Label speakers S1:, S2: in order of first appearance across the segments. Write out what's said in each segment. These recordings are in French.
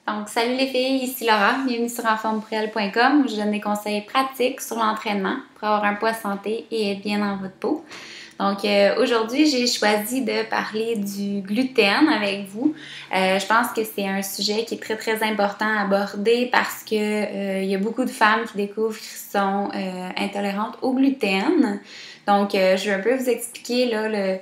S1: Donc, salut les filles, ici Laura, bienvenue sur enformepourelle.com où je donne des conseils pratiques sur l'entraînement pour avoir un poids santé et être bien dans votre peau. Donc, aujourd'hui, j'ai choisi de parler du gluten avec vous. Je pense que c'est un sujet qui est très, très important à aborder parce que il y a beaucoup de femmes qui découvrent qu'elles sont intolérantes au gluten. Donc, je vais un peu vous expliquer là,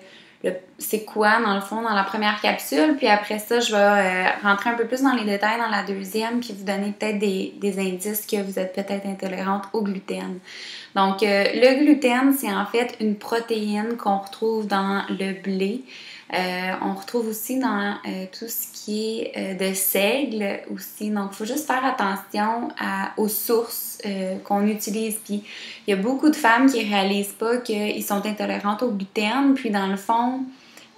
S1: c'est quoi dans le fond dans la première capsule, puis après ça je vais rentrer un peu plus dans les détails dans la deuxième, puis vous donner peut-être des indices que vous êtes peut-être intolérante au gluten. Donc le gluten, c'est en fait une protéine qu'on retrouve dans le blé. On retrouve aussi dans tout ce qui est de seigle aussi. Donc, il faut juste faire attention aux sources qu'on utilise. Puis, il y a beaucoup de femmes qui ne réalisent pas qu'ils sont intolérantes au gluten. Puis, dans le fond,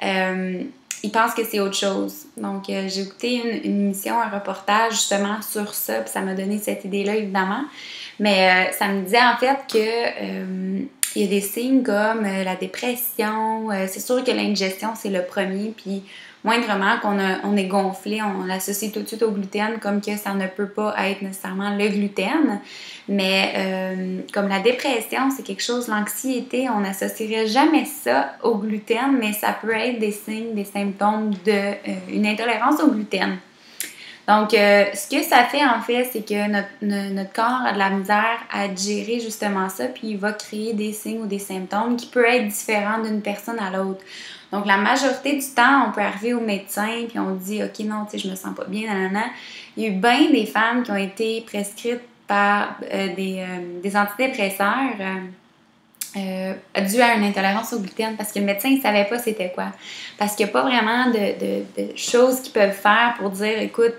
S1: ils pensent que c'est autre chose. Donc, j'ai écouté une émission, un reportage justement sur ça. Puis, ça m'a donné cette idée-là, évidemment. Mais ça me disait en fait que il y a des signes comme la dépression. C'est sûr que l'indigestion, c'est le premier. Puis, moindrement qu'on est gonflé, on l'associe tout de suite au gluten comme que ça ne peut pas être nécessairement le gluten. Mais comme la dépression, c'est quelque chose, l'anxiété, on n'associerait jamais ça au gluten, mais ça peut être des signes, des symptômes d'une intolérance au gluten. Donc, ce que ça fait, en fait, c'est que notre corps a de la misère à digérer justement ça, puis il va créer des signes ou des symptômes qui peuvent être différents d'une personne à l'autre. Donc, la majorité du temps, on peut arriver au médecin, puis on dit « Ok, non, tu sais, je me sens pas bien, nanana ». Il y a eu bien des femmes qui ont été prescrites par des antidépresseurs dû à une intolérance au gluten, parce que le médecin ne savait pas c'était quoi. Parce qu'il n'y a pas vraiment de choses qu'ils peuvent faire pour dire « Écoute,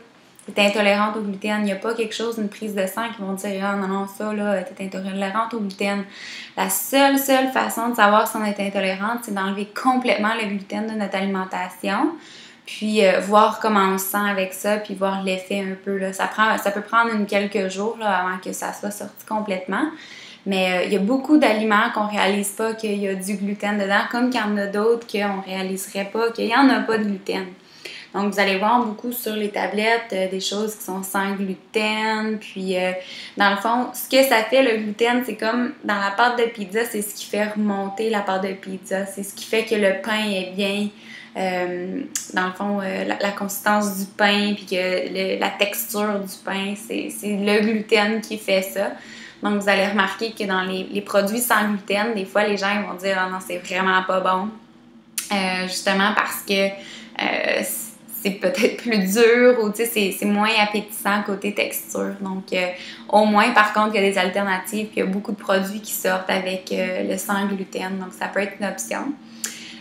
S1: t'es intolérante au gluten ». Il n'y a pas quelque chose, une prise de sang qui vont dire « Ah non, ça là, t'es intolérante au gluten ». La seule façon de savoir si on est intolérante, c'est d'enlever complètement le gluten de notre alimentation, puis voir comment on se sent avec ça, puis voir l'effet un peu. Là. Ça peut prendre quelques jours là, avant que ça soit sorti complètement. Mais il y a beaucoup d'aliments qu'on ne réalise pas qu'il y a du gluten dedans, comme qu'il y en a d'autres qu'on ne réaliserait pas qu'il n'y en a pas de gluten. Donc, vous allez voir beaucoup sur les tablettes des choses qui sont sans gluten. Puis, dans le fond, ce que ça fait, le gluten, c'est comme dans la pâte de pizza, c'est ce qui fait remonter la pâte de pizza. C'est ce qui fait que le pain est bien, dans le fond, la consistance du pain, puis que la texture du pain, c'est le gluten qui fait ça. Donc, vous allez remarquer que dans les produits sans gluten, des fois, les gens ils vont dire « Ah non, c'est vraiment pas bon. » Justement parce que c'est peut-être plus dur ou c'est moins appétissant côté texture. Donc, au moins, par contre, il y a des alternatives. Puis, il y a beaucoup de produits qui sortent avec le sans gluten. Donc, ça peut être une option.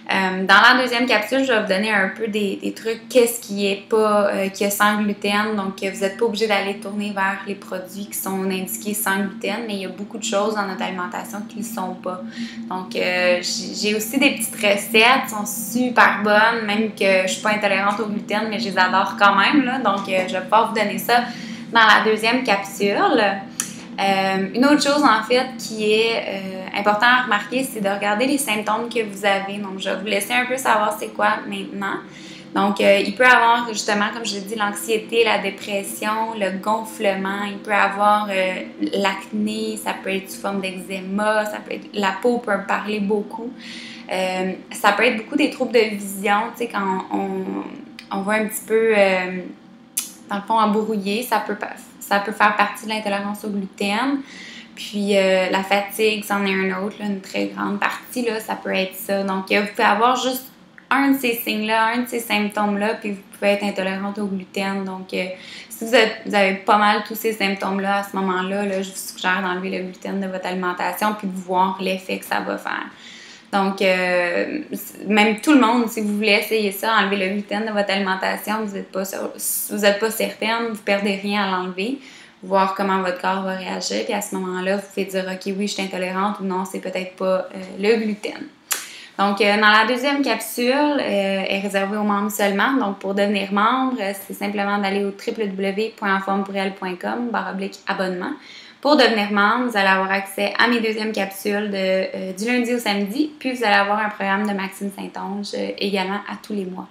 S1: Dans la deuxième capsule, je vais vous donner un peu des trucs, qu'est-ce qui est pas, qui est sans gluten. Donc, vous n'êtes pas obligé d'aller tourner vers les produits qui sont indiqués sans gluten, mais il y a beaucoup de choses dans notre alimentation qui ne le sont pas. Donc, j'ai aussi des petites recettes, qui sont super bonnes, même que je ne suis pas intolérante au gluten, mais je les adore quand même. Là. Donc, je vais pouvoir vous donner ça dans la deuxième capsule. Une autre chose, en fait, qui est important à remarquer, c'est de regarder les symptômes que vous avez. Donc, je vais vous laisser un peu savoir c'est quoi maintenant. Donc, il peut avoir, justement, comme je l'ai dit, l'anxiété, la dépression, le gonflement. Il peut avoir l'acné, ça peut être sous forme d'eczéma, ça peut être, la peau peut parler beaucoup. Ça peut être beaucoup des troubles de vision, tu sais, quand on voit un petit peu, dans le fond, embrouillé, ça peut faire partie de l'intolérance au gluten. Puis la fatigue, c'en est un autre, là, une très grande partie, là, ça peut être ça. Donc, vous pouvez avoir juste un de ces signes-là, un de ces symptômes-là, puis vous pouvez être intolérante au gluten. Donc, si vous avez pas mal tous ces symptômes-là à ce moment-là, là, je vous suggère d'enlever le gluten de votre alimentation puis de voir l'effet que ça va faire. Donc, même tout le monde, si vous voulez essayer ça, enlever le gluten de votre alimentation, vous n'êtes pas certaine, vous perdez rien à l'enlever, voir comment votre corps va réagir, puis à ce moment-là, vous pouvez dire « Ok, oui, je suis intolérante » ou « Non, c'est peut-être pas le gluten ». Donc, dans la deuxième capsule, est réservée aux membres seulement. Donc, pour devenir membre, c'est simplement d'aller au www.enformepourelle.com/abonnement. Pour devenir membre, vous allez avoir accès à mes deuxièmes capsules du lundi au samedi, puis vous allez avoir un programme de Maxime Saint-Onge également à tous les mois.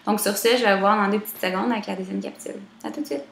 S1: Donc sur ce, je vais vous voir dans 2 petites secondes avec la deuxième capsule. À tout de suite!